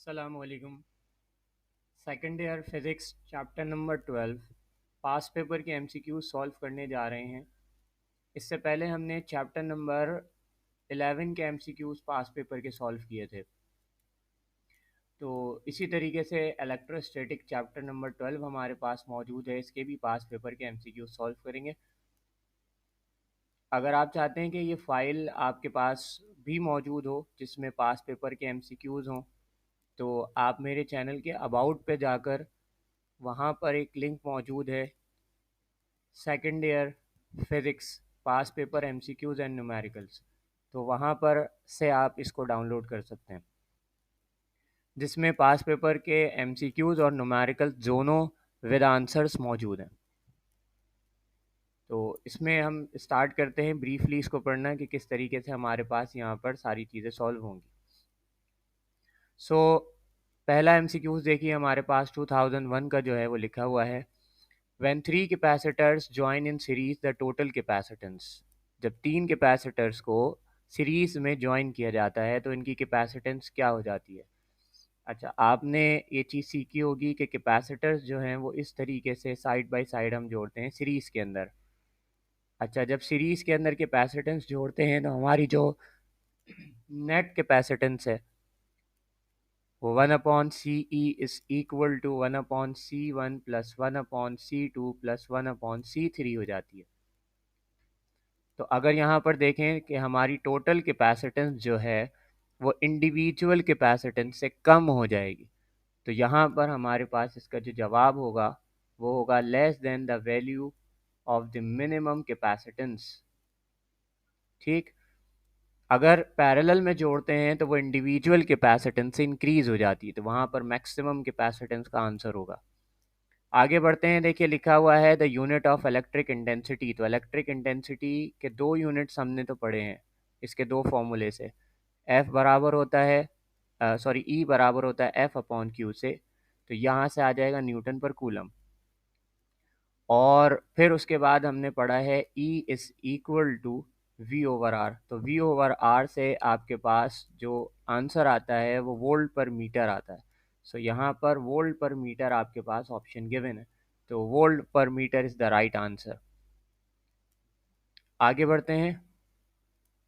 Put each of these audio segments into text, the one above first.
अस्सलामुअलैकुम। Second year physics chapter number 12 पास paper के MCQ solve करने जा रहे हैं। इससे पहले हमने चैप्टर नंबर 11 के एमसीक्यूज़ पास पेपर के सॉल्व किए थे। तो इसी तरीके से इलेक्ट्रोस्टैटिक चैप्टर नंबर 12 हमारे पास मौजूद है, इसके भी पास पेपर के एमसीक्यू सॉल्व करेंगे। अगर आप चाहते हैं कि ये फ़ाइल आपके पास भी मौजूद हो जिसमें पास पेपर के एमसीक्यूज़ हों, तो आप मेरे चैनल के अबाउट पे जाकर वहाँ पर एक लिंक मौजूद है, second year physics pass paper MCQs and numericals. तो वहाँ पर से आप इसको डाउनलोड कर सकते हैं, जिसमें पास पेपर के एमसीक्यूज़ और न्यूमेरिकल्स दोनों विद आंसर्स मौजूद हैं। तो इसमें हम स्टार्ट करते हैं ब्रीफली इसको पढ़ना कि किस तरीके से हमारे पास यहाँ पर सारी चीज़ें सॉल्व होंगी। सो पहला एमसीक्यूज़ देखिए, हमारे पास 2001 का जो है वो लिखा हुआ है, When three capacitors join in series, the total capacitance। जब तीन कैपेसिटर्स को सीरीज में ज्वाइन किया जाता है तो इनकी कैपेसिटेंस क्या हो जाती है। अच्छा, आपने ये चीज़ सीखी होगी कि कैपेसिटर्स जो हैं वो इस तरीके से साइड बाय साइड हम जोड़ते हैं सीरीज़ के अंदर। अच्छा, जब सीरीज़ के अंदर कैपेसिटेंस जोड़ते हैं तो हमारी जो नेट कैपेसिटेंस है वो 1/CE is equal to 1/C1 plus 1/C2 plus 1/C3 हो जाती है। तो अगर यहाँ पर देखें कि हमारी टोटल कैपेसिटेंस जो है वो इंडिविजुअल कैपेसिटेंस से कम हो जाएगी, तो यहाँ पर हमारे पास इसका जो जवाब होगा वो होगा less than the value of the minimum capacitance. ठीक, अगर पैरेलल में जोड़ते हैं तो वो इंडिविजुअल कैपेसिटेंस से इंक्रीज हो जाती है, तो वहाँ पर मैक्सिमम कैपेसिटेंस का आंसर होगा। आगे बढ़ते हैं, देखिए लिखा हुआ है the unit of electric intensity. तो इलेक्ट्रिक इंटेंसिटी के दो यूनिट्स हमने तो पढ़े हैं इसके दो फॉर्मूले से। एफ बराबर होता है सॉरी ई बराबर होता है एफ अपॉन क्यू से, तो यहाँ से आ जाएगा न्यूटन पर कूलम। और फिर उसके बाद हमने पढ़ा है E is equal to V over R. तो वी ओवर आर से आपके पास जो आंसर आता है वो वोल्ट पर मीटर आता है। सो यहाँ पर वोल्ट पर मीटर आपके पास ऑप्शन गिवन है, तो volt per metre is the right answer. आगे बढ़ते हैं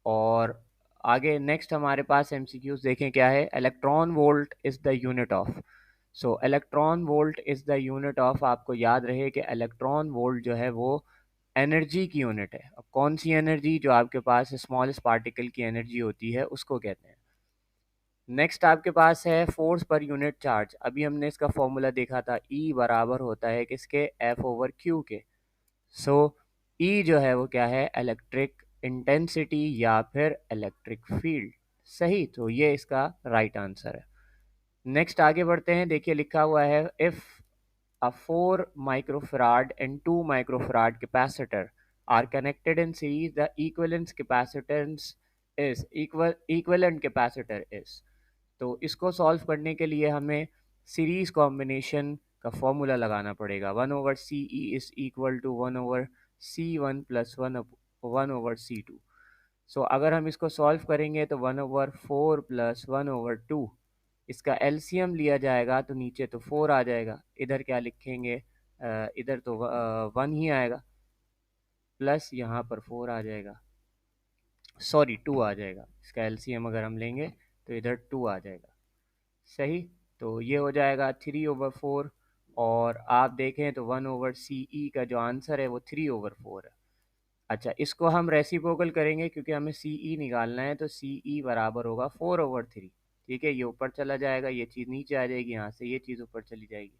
और आगे नेक्स्ट हमारे पास एमसीक्यूज देखें क्या है। Electron volt is the unit of. So electron volt is the unit of, आपको याद रहे कि इलेक्ट्रॉन वोल्ट जो है वो एनर्जी की यूनिट है। अब कौन सी एनर्जी? जो आपके पास स्मॉलेस्ट पार्टिकल की एनर्जी होती है उसको कहते हैं। नेक्स्ट आपके पास है फोर्स पर यूनिट चार्ज। अभी हमने इसका फॉर्मूला देखा था, ई बराबर होता है किसके? एफ ओवर क्यू के। सो ई जो है वो क्या है? इलेक्ट्रिक इंटेंसिटी या फिर इलेक्ट्रिक फील्ड। सही, तो ये इसका राइट आंसर है। नेक्स्ट आगे बढ़ते हैं, देखिए लिखा हुआ है if a 4 microfarad and 2 microfarad capacitor are connected in series, the equivalent capacitance is equivalent capacitor is। तो इसको सॉल्व करने के लिए हमें सीरीज कॉम्बिनेशन का फॉर्मूला लगाना पड़ेगा। 1/CE is equal to 1/C1 plus 1/C2। So अगर हम इसको सॉल्व करेंगे तो 1/4 प्लस 1/2, इसका एलसीएम लिया जाएगा तो नीचे तो 4 आ जाएगा, इधर क्या लिखेंगे? इधर तो 1 ही आएगा, प्लस यहाँ पर 4 आ जाएगा, सॉरी 2 आ जाएगा। इसका एलसीएम अगर हम लेंगे तो इधर 2 आ जाएगा। सही, तो ये हो जाएगा 3/4। और आप देखें तो 1/CE का जो आंसर है वो 3/4 है। अच्छा, इसको हम रेसिप्रोकल करेंगे क्योंकि हमें CE निकालना है, तो CE बराबर होगा 4/3। ठीक है, ये ऊपर चला जाएगा, ये चीज़ नीचे आ जाएगी, यहाँ से ये चीज़ ऊपर चली जाएगी।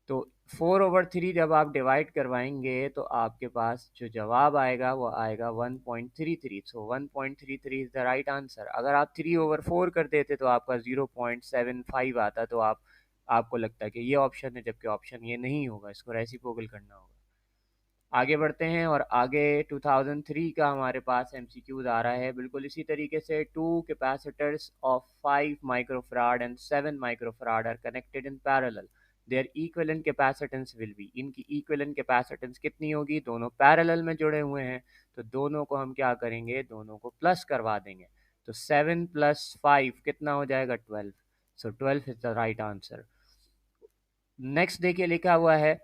तो 4/3 जब आप डिवाइड करवाएंगे तो आपके पास जो जवाब आएगा वो आएगा 1.33। सो 1.33 इज़ द राइट आंसर। अगर आप 3/4 कर देते तो आपका 0.75 आता, तो आपको लगता है कि ये ऑप्शन है, जबकि ऑप्शन ये नहीं होगा, इसको रेसिप्रोकल करना होगा। आगे बढ़ते हैं और आगे 2003 का हमारे पास एमसीक्यूज आ रहा है बिल्कुल इसी तरीके से। Two capacitors of 5 microfarad and 7 microfarad are connected in parallel, their equivalent capacitance will be. इनकी इक्विवेलेंट कैपेसिटेंस कितनी होगी? दोनों पैरेलल में जुड़े हुए हैं तो दोनों को हम क्या करेंगे? दोनों को प्लस करवा देंगे। तो 7 + 5 कितना हो जाएगा? 12। सो 12 is the right answer. Next देखिए लिखा हुआ है,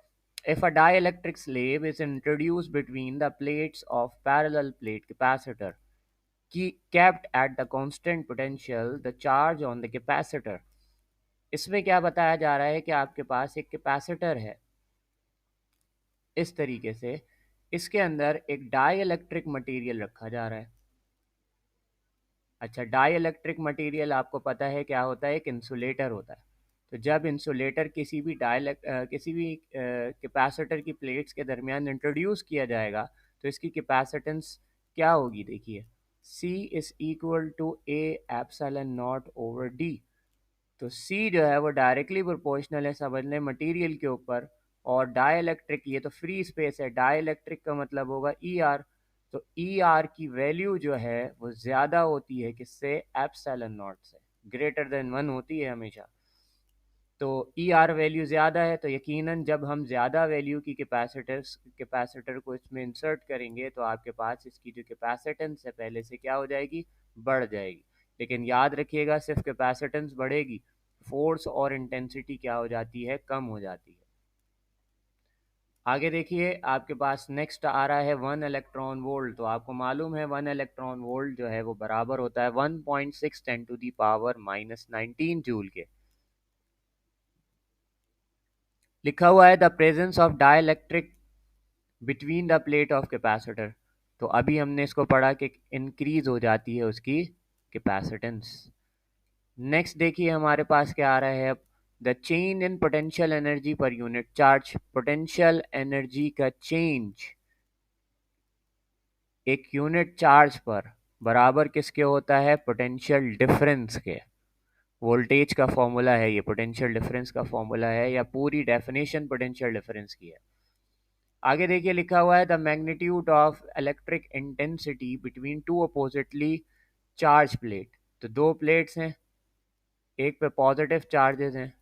if a dielectric slave is introduced between the plates of parallel plate capacitor kept at the constant potential, the charge on the capacitor। इसमें क्या बताया जा रहा है कि आपके पास एक कैपेसिटर है इस तरीके से, इसके अंदर एक डाई इलेक्ट्रिक मटीरियल रखा जा रहा है। अच्छा, डाई इलेक्ट्रिक मटीरियल आपको पता है क्या होता है, एक इंसुलेटर होता है। तो जब इंसुलेटर किसी भी कैपेसिटर की प्लेट्स के दरमियान इंट्रोड्यूस किया जाएगा तो इसकी कैपेसिटेंस क्या होगी, देखिए C is equal to A epsilon not over D. तो C जो है वो डायरेक्टली प्रोपोर्शनल है, समझ लें, मटीरियल के ऊपर। और डाइलेक्ट्रिक, ये तो फ्री स्पेस है, डाइलेक्ट्रिक का मतलब होगा ई आर। तो ई आर की वैल्यू जो है वो ज़्यादा होती है किससे, एप्सिलॉन नॉट से, ग्रेटर देन 1 होती है हमेशा। तो ई आर वैल्यू ज़्यादा है, तो यकीनन जब हम ज़्यादा वैल्यू की कैपेसिटर को इसमें इंसर्ट करेंगे तो आपके पास इसकी जो कैपेसिटेंस है पहले से क्या हो जाएगी, बढ़ जाएगी। लेकिन याद रखिएगा, सिर्फ कैपेसिटेंस बढ़ेगी, फोर्स और इंटेंसिटी क्या हो जाती है, कम हो जाती है। आगे देखिए आपके पास नेक्स्ट आ रहा है 1 इलेक्ट्रॉन वोल्ट। तो आपको मालूम है 1 इलेक्ट्रॉन वोल्ट जो है वो बराबर होता है 1.6 10 टू दी पावर -19 जूल के। लिखा हुआ है the presence of dielectric between the plate of capacitor. तो अभी हमने इसको पढ़ा कि इंक्रीज हो जाती है उसकी कैपेसिटेंस। नेक्स्ट देखिए हमारे पास क्या आ रहा है अब, the change in potential energy per unit charge. Potential energy का चेंज एक यूनिट चार्ज पर बराबर किसके होता है, पोटेंशियल डिफरेंस के। वोल्टेज का फॉर्मूला है ये, पोटेंशियल डिफरेंस का फॉर्मूला है, या पूरी डेफिनेशन पोटेंशियल डिफरेंस की है। आगे देखिए लिखा हुआ है the magnitude of electric intensity between two oppositely charge plate. तो दो प्लेट्स हैं, एक पे पॉजिटिव चार्जेस हैं,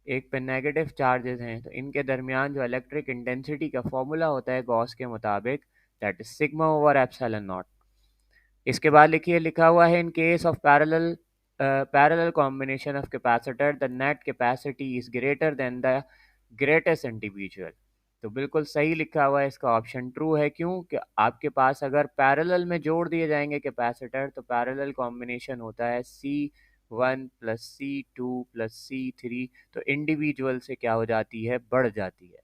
एक पे नेगेटिव चार्जेस हैं, तो इनके दरमियान जो इलेक्ट्रिक इंटेंसिटी का फॉर्मूला होता है गॉस के मुताबिक, that is sigma over epsilon not. इसके बाद लिखिए लिखा हुआ है in case of parallel combination of capacitor the net capacity is greater than the greatest individual. तो बिल्कुल सही लिखा हुआ है, इसका ऑप्शन ट्रू है। क्यों कि आपके पास अगर पैरेलल में जोड़ दिए जाएंगे कैपेसिटर तो पैरेलल कॉम्बिनेशन होता है C1 plus C2 plus C3, तो इंडिविजुअल से क्या हो जाती है, बढ़ जाती है।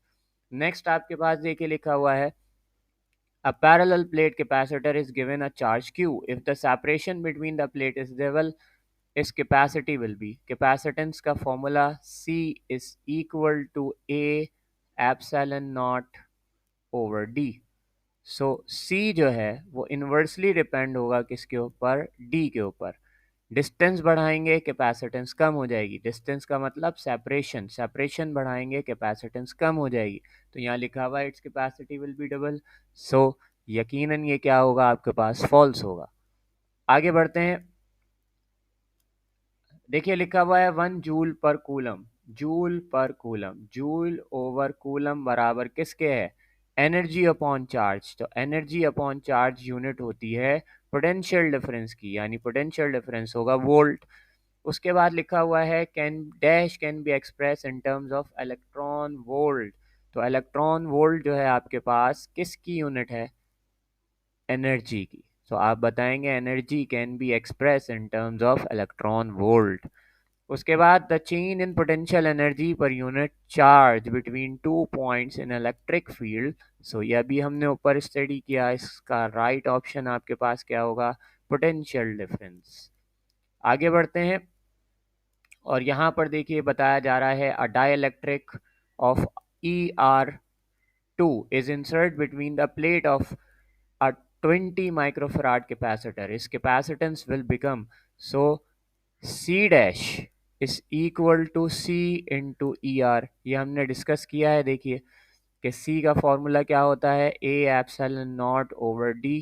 नेक्स्ट आपके पास देखिए लिखा हुआ है a parallel plate capacitor is given a charge Q. If the separation between the plate is level, its capacity will be, capacitance का formula C is equal to A epsilon naught over D। So C जो है वो inversely depend होगा किसके ऊपर, D के ऊपर। Distance बढ़ाएंगे कैपेसिटेंस कम हो जाएगी, डिस्टेंस का मतलब सेपरेशन, सेपरेशन बढ़ाएंगे कैपेसिटेंस कम हो जाएगी। तो यहाँ लिखा हुआ है it's capacity will be double. So यकीनन ये क्या होगा, आपके पास फॉल्स होगा। आगे बढ़ते हैं, देखिए लिखा हुआ है 1 joule per coulomb. Joule per coulomb, joule over coulomb बराबर किसके है, एनर्जी अपॉन चार्ज। तो एनर्जी अपॉन चार्ज यूनिट होती है पोटेंशियल डिफरेंस की, यानी पोटेंशियल डिफरेंस होगा वोल्ट। उसके बाद लिखा हुआ है can be express in terms of electron volt. तो इलेक्ट्रॉन वोल्ट जो है आपके पास किसकी यूनिट है, एनर्जी की। तो आप बताएंगे energy can be express in terms of electron volt. उसके बाद the change in potential energy per unit charge between two points in electric field. So यह भी हमने ऊपर स्टडी किया, इसका राइट ऑप्शन आपके पास क्या होगा, पोटेंशियल डिफरेंस। आगे बढ़ते हैं और यहाँ पर देखिए बताया जा रहा है अ dielectric of ER2 is insert between the plate of a 20 microfarad capacitor. Its capacitance will become, so C dash is equal to C into ER। ये हमने डिस्कस किया है, देखिए कि C का फॉर्मूला क्या होता है, A epsilon not over D,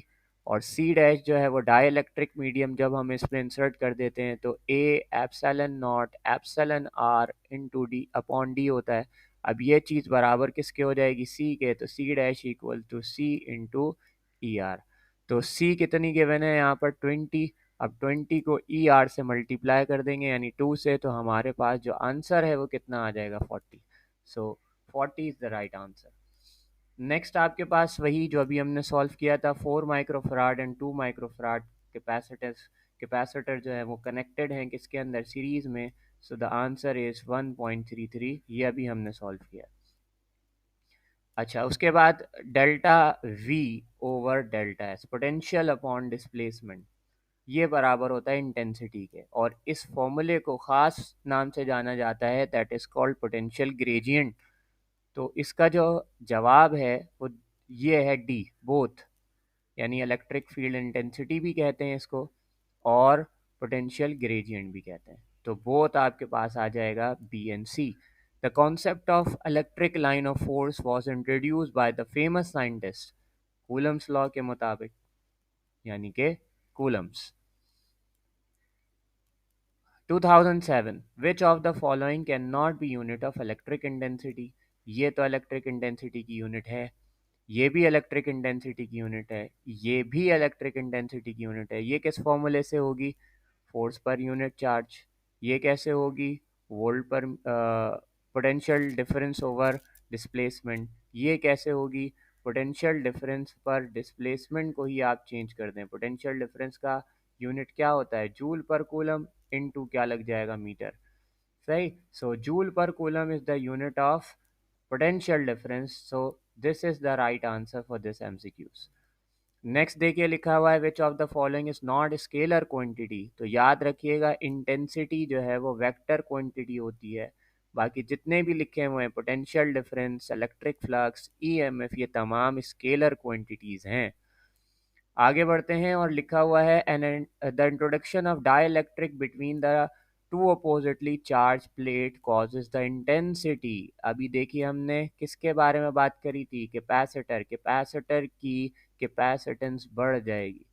और C डैश जो है वो डाइलेक्ट्रिक मीडियम जब हम इस पर इंसर्ट कर देते हैं तो A epsilon not epsilon R into D upon D होता है। अब ये चीज़ बराबर किसके हो जाएगी, C के, तो C dash equal to C into E R. तो C कितनी गिवन है यहाँ पर 20, अब 20 को ई आर से मल्टीप्लाई कर देंगे यानी 2 से, तो हमारे पास जो आंसर है वो कितना आ जाएगा 40। सो 40 is the right answer. Next आपके पास वही जो अभी हमने सॉल्व किया था, 4 माइक्रोफराड एंड 2 माइक्रोफराड कैपेसिटर जो है वो कनेक्टेड हैं किसके अंदर, सीरीज में। सो द आंसर इज 1.33, ये अभी हमने सॉल्व किया। अच्छा, उसके बाद delta we over delta S, potential upon displacement, ये बराबर होता है इंटेंसिटी के, और इस फॉर्मूले को ख़ास नाम से जाना जाता है, that is called potential gradient. तो इसका जो जवाब है वो ये है डी, बोथ, यानी इलेक्ट्रिक फील्ड इंटेंसिटी भी कहते हैं इसको और पोटेंशियल ग्रेडियंट भी कहते हैं। तो बोथ आपके पास आ जाएगा B and C. The concept of electric line of force was introduce by the famous scientist Coulomb's law के मुताबिक, यानी कि Coulomb's. 2007, which of the following can not be unit of electric intensity, ये तो इलेक्ट्रिक इंटेंसिटी की unit है, ये भी इलेक्ट्रिक इंटेंसिटी की यूनिट है, ये भी इलेक्ट्रिक इंटेंसिटी की यूनिट है, ये किस फॉर्मूले से होगी, फोर्स पर यूनिट चार्ज। ये कैसे होगी, वोल्ट पर, पोटेंशियल डिफरेंस ओवर डिस्प्लेसमेंट। ये कैसे होगी, पोटेंशियल डिफरेंस पर डिस्प्लेसमेंट को ही आप चेंज कर दें, पोटेंशियल डिफरेंस का यूनिट क्या होता है, जूल पर कूलम, इनटू क्या लग जाएगा, मीटर। सही। So joule per coulomb is the unit of potential difference. So this is the right answer for this MCQs. Next देखिए लिखा हुआ है which of the following is not scalar quantity. तो याद रखिएगा इंटेंसिटी जो है वो वेक्टर क्वांटिटी होती है, बाकी जितने भी लिखे हुए हैं potential difference, electric flux, EMF, ये तमाम स्केलर क्वांटिटीज़ हैं। आगे बढ़ते हैं और लिखा हुआ है the introduction of dielectric between the two oppositely charge plate causes the intensity. अभी देखिए हमने किसके बारे में बात करी थी, कैपेसिटर, कैपेसिटर की कैपेसिटेंस बढ़ जाएगी,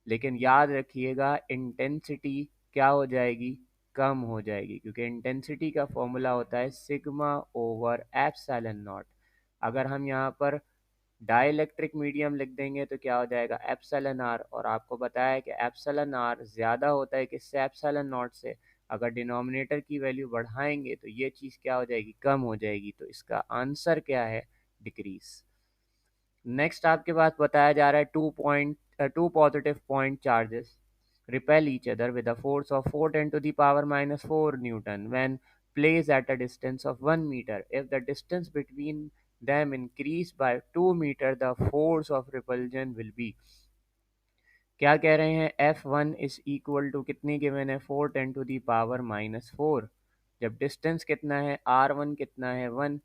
लेकिन याद रखिएगा इंटेंसिटी क्या हो जाएगी, कम हो जाएगी, क्योंकि इंटेंसिटी का फॉर्मूला होता है सिग्मा ओवर एप्सिलॉन नॉट। अगर हम यहाँ पर डाइलेक्ट्रिक मीडियम लिख देंगे तो क्या हो जाएगा, एप्सिलॉन आर, और आपको बताया है कि एप्सिलॉन आर ज़्यादा होता है किससे, एप्सिलॉन नॉट से। अगर डिनोमिनेटर की वैल्यू बढ़ाएंगे तो ये चीज़ क्या हो जाएगी, कम हो जाएगी, तो इसका आंसर क्या है, डिक्रीज। नेक्स्ट आपके पास बताया जा रहा है two positive point charges repel each other with a force of 4 10 to the power minus 4 Newton when placed at a distance of 1 meter. If the distance between them increase by 2 meter, the force of repulsion will be, क्या कह रहे हैं, F1 is equal to कितनी given है, 4 10 to the power minus 4, जब distance कितना है, R1 कितना है, 1।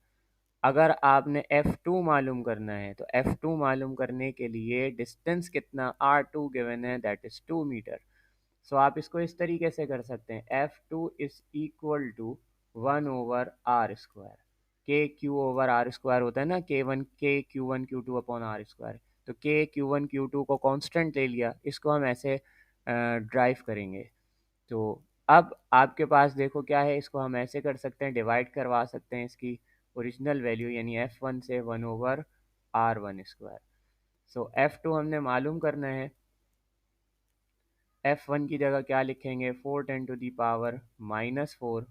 अगर आपने F2 मालूम करना है तो F2 मालूम करने के लिए डिस्टेंस कितना, R2 गिवन है, दैट इज 2 मीटर। सो आप इसको इस तरीके से कर सकते हैं, F2 is equal to 1/r², के क्यू ओवर आर स्क्वायर होता है ना, के Q1 Q2 upon are square. तो के Q1 Q2 को कांस्टेंट ले लिया, इसको हम ऐसे ड्राइव करेंगे। तो अब आपके पास देखो क्या है, इसको हम ऐसे कर सकते हैं, डिवाइड करवा सकते हैं इसकी ओरिजिनल वैल्यू, यानी F1 से 1/r1²। सो F2 हमने मालूम करना है, F1 की जगह क्या लिखेंगे, 4 10 to the power minus 4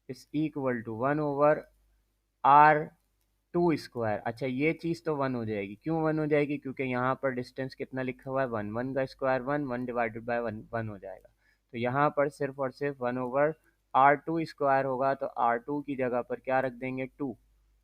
is equal to 1/r2²। अच्छा, ये चीज़ तो 1 हो जाएगी, क्यों 1 हो जाएगी, क्योंकि यहाँ पर डिस्टेंस कितना लिखा हुआ है, 1, 1 का स्क्वायर 1, 1 डिवाइडेड बाय 1 1 हो जाएगा। तो यहाँ पर सिर्फ और सिर्फ 1/r2² होगा, तो R2 की जगह पर क्या रख देंगे, 2,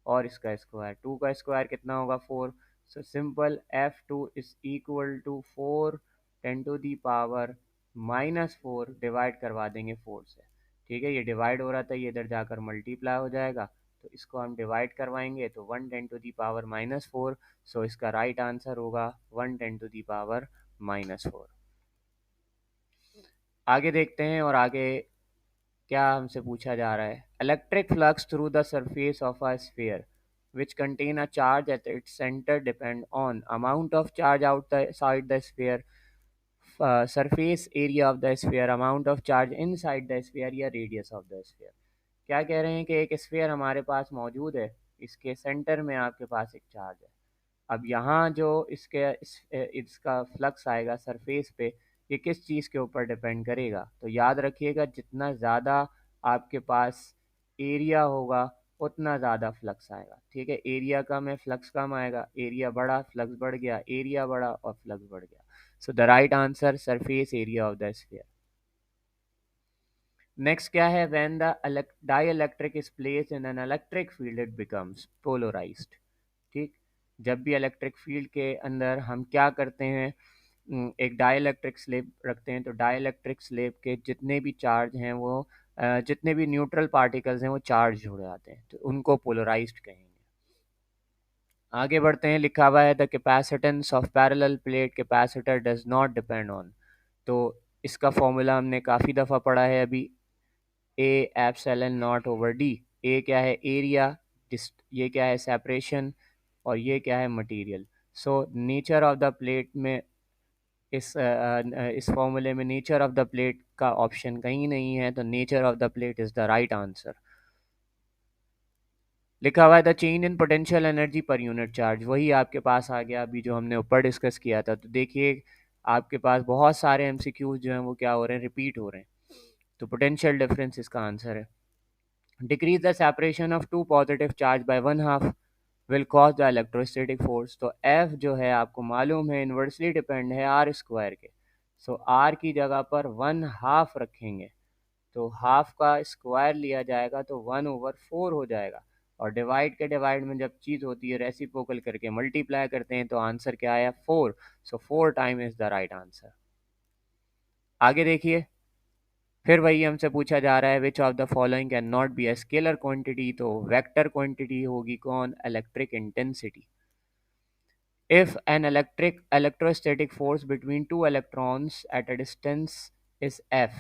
और इसका स्क्वायर, 2 का स्क्वायर कितना होगा, 4। So simple F2 is equal to 4 10 to the power minus 4 divide करवा देंगे 4 से। ठीक है, ये डिवाइड हो रहा था, ये इधर जाकर मल्टीप्लाई हो जाएगा, तो इसको हम डिवाइड करवाएंगे तो 1 10 टू दी पावर माइनस 4। सो इसका राइट आंसर होगा 1 10 टू दी पावर माइनस 4। आगे देखते हैं, और आगे क्या हमसे पूछा जा रहा है, electric flux through the surface of a sphere which contain a charge at its center depend on amount of charge outside the sphere, surface area of the sphere, amount of charge inside the sphere, या radius of the sphere। क्या कह रहे हैं कि एक sphere हमारे पास मौजूद है, इसके सेंटर में आपके पास एक चार्ज है। अब यहाँ जो इसका फ्लक्स आएगा सरफेस पे, ये किस चीज़ के ऊपर डिपेंड करेगा? तो याद रखिएगा, जितना ज़्यादा आपके पास एरिया होगा उतना ज़्यादा फ्लक्स आएगा। ठीक है, एरिया कम है फ्लक्स कम आएगा, एरिया बढ़ा फ्लक्स बढ़ गया, एरिया बढ़ा और फ्लक्स बढ़ गया। So the right answer surface area of the sphere. Next क्या है? When the dielectric is placed in an electric field it becomes polarised. ठीक, जब भी इलेक्ट्रिक फील्ड के अंदर हम क्या करते हैं, एक डाइलेक्ट्रिक स्लेब रखते हैं, तो डाइलेक्ट्रिक स्लेब के जितने भी चार्ज हैं वो जितने भी न्यूट्रल पार्टिकल्स हैं वो चार्ज हो जाते हैं, तो उनको पोलराइज्ड कहेंगे। आगे बढ़ते हैं, लिखा हुआ है the capacitance of parallel plate capacitor does not depend on. तो इसका फॉर्मूला हमने काफ़ी दफ़ा पढ़ा है अभी, a epsilon not over d. A क्या है? एरिया। ये क्या है? सेपरेशन। और ये क्या है? Material. So nature of the plate में इस फॉर्मूले में नेचर ऑफ द प्लेट का ऑप्शन कहीं नहीं है, तो nature of the plate is the right answer. लिखा हुआ है the change in potential energy per unit charge, वही आपके पास आ गया अभी जो हमने ऊपर डिस्कस किया था। तो देखिए आपके पास बहुत सारे एमसीक्यूज जो हैं वो क्या हो रहे हैं? रिपीट हो रहे हैं। तो पोटेंशियल डिफरेंस इसका आंसर है। Decrease the separation of two positive charge by one half will cause the electrostatic force. तो एफ जो है आपको मालूम है इन्वर्सली डिपेंड है आर स्क्वायर के। सो आर की जगह पर वन हाफ रखेंगे, तो हाफ का स्क्वायर लिया जाएगा तो 1/4 हो जाएगा। और डिवाइड के डिवाइड में जब चीज़ होती है रेसिप्रोकल करके मल्टीप्लाई करते हैं, तो आंसर क्या आया? 4। So 4 time is the right answer. आगे देखिए, फिर वही हमसे पूछा जा रहा है which of the following can not be a scalar quantity. तो वेक्टर क्वांटिटी होगी कौन? Electric intensity. If an electrostatic force between two electrons at a distance is F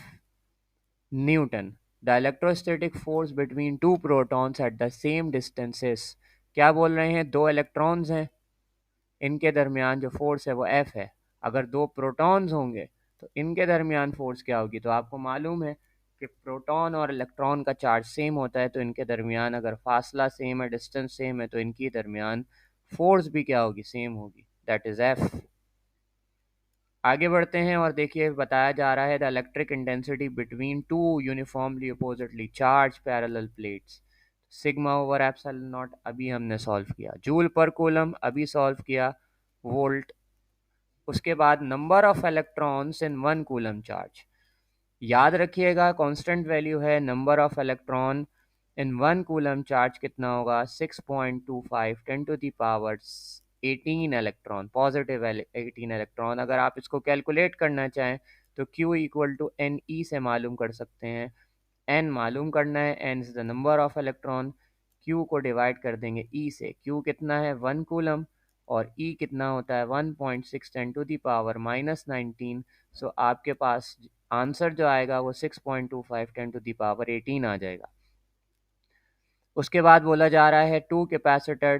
Newton, the electrostatic force between two protons at the same distance is। क्या बोल रहे हैं? दो electrons हैं, इनके दरमियान जो फोर्स है वो F है। अगर दो प्रोटॉन्स होंगे तो इनके दरमियान फोर्स क्या होगी? तो आपको मालूम है कि प्रोटॉन और इलेक्ट्रॉन का चार्ज सेम होता है, तो इनके दरमियान अगर फासला सेम है, डिस्टेंस सेम है, तो इनके दरमियान फोर्स भी क्या होगी? सेम होगी, दैट इज F। आगे बढ़ते हैं और देखिए बताया जा रहा है the electric intensity between two uniformly oppositely charge parallel plates, sigma over epsilon not अभी हमने सॉल्व किया, जूल पर कूलम अभी सॉल्व किया, वोल्ट। उसके बाद number of electrons in one coulomb charge. याद रखिएगा कांस्टेंट वैल्यू है number of electron in one coulomb charge कितना होगा? 6.25 10 to the power 18 electron, positive 18 electron. अगर आप इसको कैलकुलेट करना चाहें तो Q equal to N E से मालूम कर सकते हैं। n मालूम करना है, n is the number of electron, Q को डिवाइड कर देंगे E से। Q कितना है? 1 कूलम। और E कितना होता है? 1.6 10 टू द पावर -19। सो आपके पास आंसर जो आएगा वो 6.25 10 टू द पावर 18 आ जाएगा। उसके बाद बोला जा रहा है two capacitor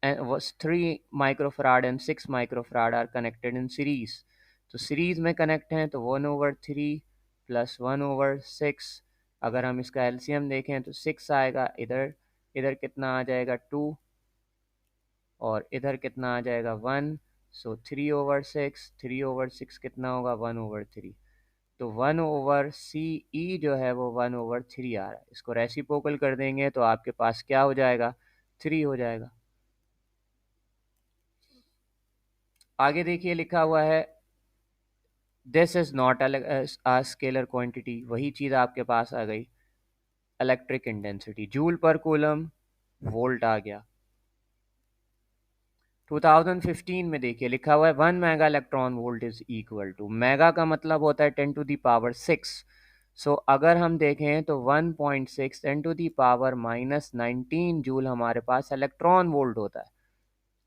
3 microfarad and 6 microfarad are connected in series. तो सीरीज में कनेक्ट हैं तो 1/3 प्लस 1/6। अगर हम इसका एलसीएम देखें तो 6 आएगा, इधर इधर कितना आ जाएगा? 2, और इधर कितना आ जाएगा? 1। सो 3/6, 3/6 कितना होगा? 1/3। तो 1/CE जो है वो 1/3 आ रहा है, इसको रेसिप्रोकल कर देंगे तो आपके पास क्या हो जाएगा? 3 हो जाएगा। आगे देखिए लिखा हुआ है this is not a scalar quantity, वही चीज़ आपके पास आ गई, electric intensity joule per coulomb, volt आ गया। 2015 में देखिए लिखा हुआ है 1 mega electron volt is equal to, mega का मतलब होता है 10 टू द पावर 6। सो अगर हम देखें तो 1.6 10 टू द पावर -19 जूल हमारे पास इलेक्ट्रॉन वोल्ट होता है।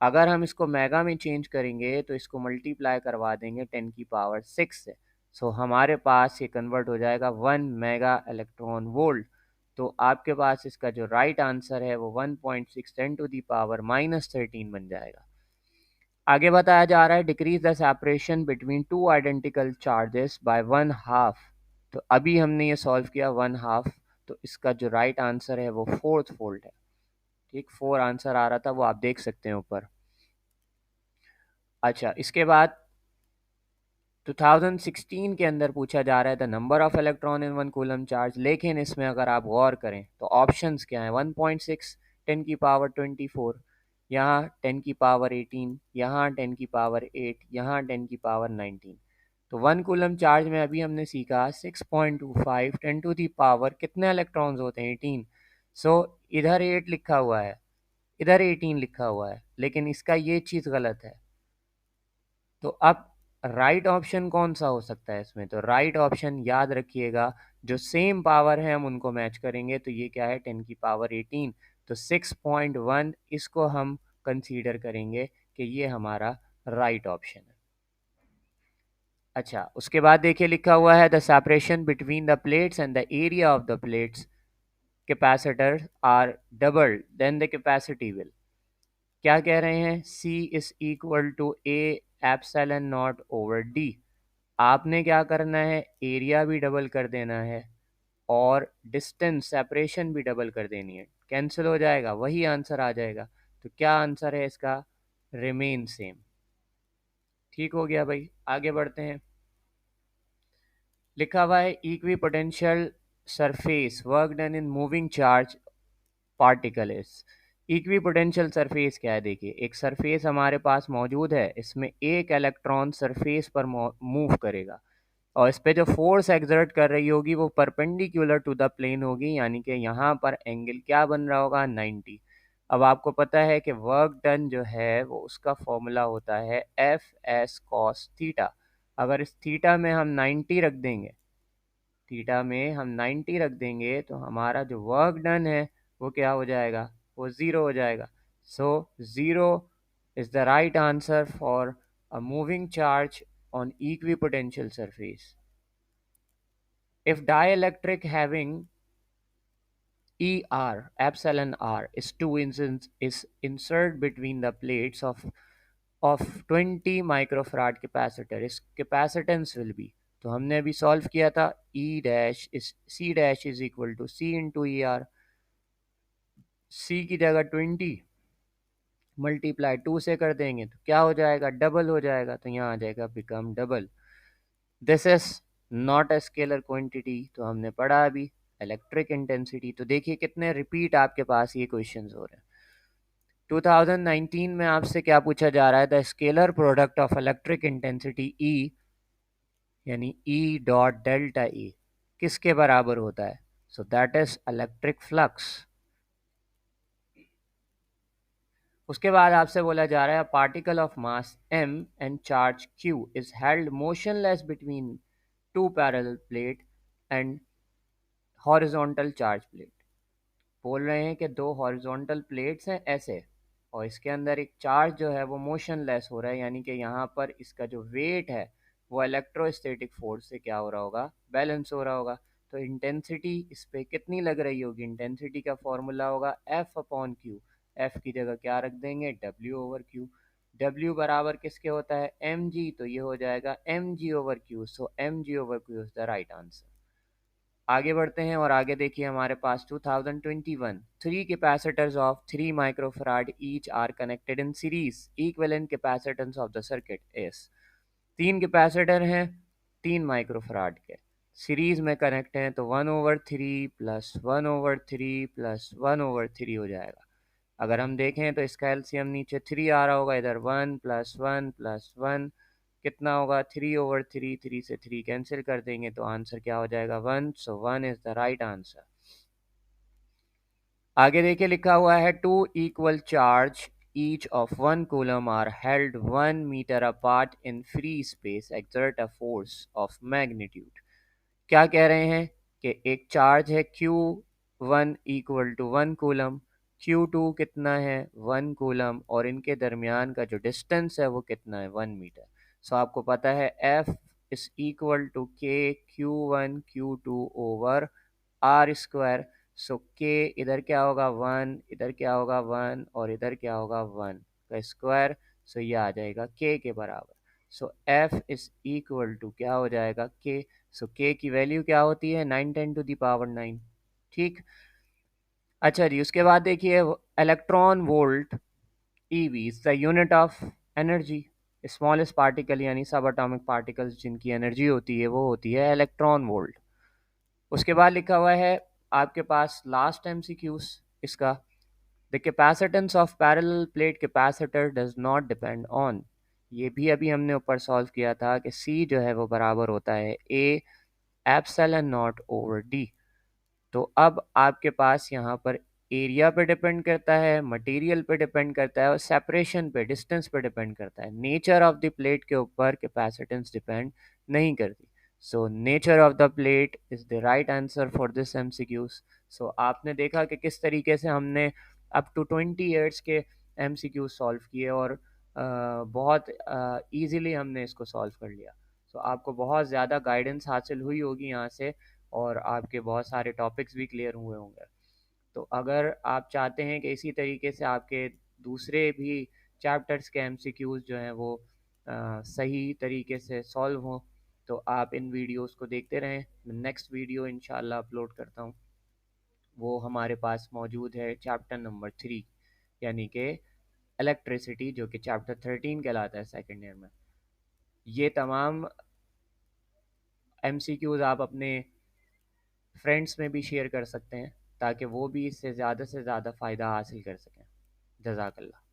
अगर हम इसको मेगा में चेंज करेंगे तो इसको मल्टीप्लाई करवा देंगे 10 की पावर 6 से। सो हमारे पास ये कन्वर्ट हो जाएगा 1 मेगा इलेक्ट्रॉन वोल्ट। तो आपके पास इसका जो राइट आंसर है वो 1.6 10 टू द पावर -13 बन जाएगा। आगे बताया जा रहा है decrease the separation between two identical charges bye one half. तो अभी हमने ये सॉल्व किया वन हाफ, तो इसका जो राइट आंसर है वो फोर्थ फोल्ड है। ठीक, 4 आंसर आ रहा था, वो आप देख सकते हैं ऊपर। अच्छा, इसके बाद 2016 के अंदर पूछा जा रहा है the number of electron in one coulomb charge, लेकिन इसमें अगर आप गौर करें तो ऑप्शंस क्या हैं? 1.6, 10⁻²4, यहाँ 10⁻18, यहाँ 10⁻8, यहाँ 10⁻19। तो वन कूलम चार्ज में अभी हमने सीखा 6.25 10⁻, कितने इलेक्ट्रॉन्स होते हैं? 18। सो इधर 8 लिखा हुआ है, इधर 18 लिखा हुआ है, लेकिन इसका ये चीज़ गलत है। तो अब राइट ऑप्शन कौन सा हो सकता है इसमें? तो राइट ऑप्शन याद रखिएगा, जो सेम पावर है हम उनको मैच करेंगे। तो ये क्या है? 10⁻18। तो 6.1 इसको हम कंसीडर करेंगे कि ये हमारा राइट ऑप्शन है। अच्छा, उसके बाद देखिए लिखा हुआ है the separation between the plates and the area of the plates capacitor are doubled then the capacity will. क्या कह रहे हैं? C is equal to A epsilon not over D. आपने क्या करना है? एरिया भी डबल कर देना है और डिस्टेंस सेपरेशन भी डबल कर देनी है। कैंसिल हो जाएगा, वही आंसर आ जाएगा। तो क्या आंसर है इसका? Remain same. ठीक हो गया भाई, आगे बढ़ते हैं। लिखा हुआ है equi potential surface work done in moving charge particle is. Equi potential surface क्या है? देखिए, एक सरफेस हमारे पास मौजूद है, इसमें एक इलेक्ट्रॉन सरफेस पर मूव करेगा और इस पे जो फोर्स एक्सर्ट कर रही होगी वो परपेंडिकुलर टू द प्लेन होगी, यानी कि यहाँ पर एंगल क्या बन रहा होगा? 90। अब आपको पता है कि वर्क डन जो है वो उसका फॉर्मूला होता है एफ एस कॉस थीटा। अगर इस थीटा में हम 90 रख देंगे, थीटा में हम 90 रख देंगे तो हमारा जो वर्क डन है वो क्या हो जाएगा? वो ज़ीरो हो जाएगा। So zero is the right answer for a moving charge on equipotential surface. If dielectric having ER epsilon r is 2 inches is insert between the plates of 20 microfarad capacitor, इस capacitance will be, तो हमने अभी solve किया था E dash is C dash is equal to C into E R. C की जगह 20 multiply 2 से कर देंगे तो क्या हो जाएगा? डबल हो जाएगा। तो यहाँ आ जाएगा become double. This is not a scalar quantity, तो हमने पढ़ा अभी इलेक्ट्रिक इंटेंसिटी। तो देखिए कितने रिपीट आपके पास ये क्वेश्चंस हो रहे हैं। 2019 में आपसे क्या पूछा जा रहा है? The scalar product of electric intensity ई, यानी ई डॉट डेल्टा ई किसके बराबर होता है? So that is electric flux. उसके बाद आपसे बोला जा रहा है particle of mass m and charge q is held motionless between two parallel plate and horizontal charge plate. बोल रहे हैं कि दो हॉरिजॉन्टल प्लेट्स हैं ऐसे, और इसके अंदर एक चार्ज जो है वो मोशनलेस हो रहा है, यानी कि यहाँ पर इसका जो वेट है वो इलेक्ट्रोस्टैटिक फोर्स से क्या हो रहा होगा? बैलेंस हो रहा होगा। तो इंटेंसिटी इस पर कितनी लग रही होगी? इंटेंसिटी का फॉर्मूला होगा एफ अपॉन क्यू। एफ की जगह क्या रख देंगे? W over Q. डब्ल्यू बराबर किसके होता है? M G. तो ये हो जाएगा M G over Q. So M G over Q is the right answer. आगे बढ़ते हैं और आगे देखिए हमारे पास 2021 three capacitors of 3 microfarad each are connected in series, equivalent capacitance of the circuit is. तीन कैपेसिटर हैं 3 माइक्रोफराड के, सीरीज में कनेक्ट हैं, तो 1/3 प्लस 1/3 प्लस 1/3 हो जाएगा। अगर हम देखें तो इसका एलसीएम नीचे 3 आ रहा होगा, इधर 1 प्लस 1 प्लस 1 कितना होगा? 3/3। 3 से 3 कैंसिल कर देंगे तो आंसर क्या हो जाएगा? 1। So 1 is the right answer. आगे देखिए लिखा हुआ है two equal charge each of 1 coulomb are held 1 meter apart in free space exert a force of magnitude। क्या कह रहे हैं कि एक चार्ज है Q1 equal to 1 coulomb, Q2 कितना है? 1 कूलम, और इनके दरमियान का जो डिस्टेंस है वो कितना है? 1 मीटर। सो आपको पता है F इज इक्वल टू के Q1 Q2 over are square. सो के इधर क्या होगा? 1, इधर क्या होगा? 1, और इधर क्या होगा? 1 का स्क्वायर। सो ये आ जाएगा के बराबर। सो एफ इज इक्वल टू क्या हो जाएगा? के। सो के की वैल्यू क्या होती है? 9 × 10⁹ ठीक। अच्छा जी, उसके बाद देखिए electron volt EV is the unit of energy. Smallest particle यानी सब एटॉमिक पार्टिकल्स जिनकी एनर्जी होती है वो होती है इलेक्ट्रॉन वोल्ट। उसके बाद लिखा हुआ है आपके पास लास्ट एमसीक्यूज इसका, the capacitance of parallel plate capacitor does not depend on, ये भी अभी हमने ऊपर सॉल्व किया था कि सी जो है वो बराबर होता है ए एप्सिलॉन नॉट ओवर डी। तो अब आपके पास यहाँ पर एरिया पे डिपेंड करता है, मटेरियल पे डिपेंड करता है और सेपरेशन पे, डिस्टेंस पे डिपेंड करता है। नेचर ऑफ द प्लेट के ऊपर कैपेसिटेंस डिपेंड नहीं करती। So nature of the plate is the right answer for this MCQs. सो आपने देखा कि किस तरीके से हमने अप टू 20 ईयर्स के एमसीक्यूज सॉल्व किए और बहुत ईजीली हमने इसको सॉल्व कर लिया। सो आपको बहुत ज़्यादा गाइडेंस हासिल हुई होगी यहाँ से और आपके बहुत सारे टॉपिक्स भी क्लियर हुए होंगे। तो अगर आप चाहते हैं कि इसी तरीके से आपके दूसरे भी चैप्टर्स के एमसीक्यूज जो हैं वो सही तरीके से सॉल्व हों तो आप इन वीडियोस को देखते रहें। नेक्स्ट वीडियो इंशाल्लाह अपलोड करता हूँ, वो हमारे पास मौजूद है चैप्टर नंबर 3 यानी कि इलेक्ट्रिसिटी, जो कि चैप्टर 13 कहलाता है सेकेंड ईयर में। ये तमाम एमसीक्यूज आप अपने फ्रेंड्स में भी शेयर कर सकते हैं ताकि वो भी इससे ज़्यादा से ज़्यादा फ़ायदा हासिल कर सकें। जज़ाकल्लाह।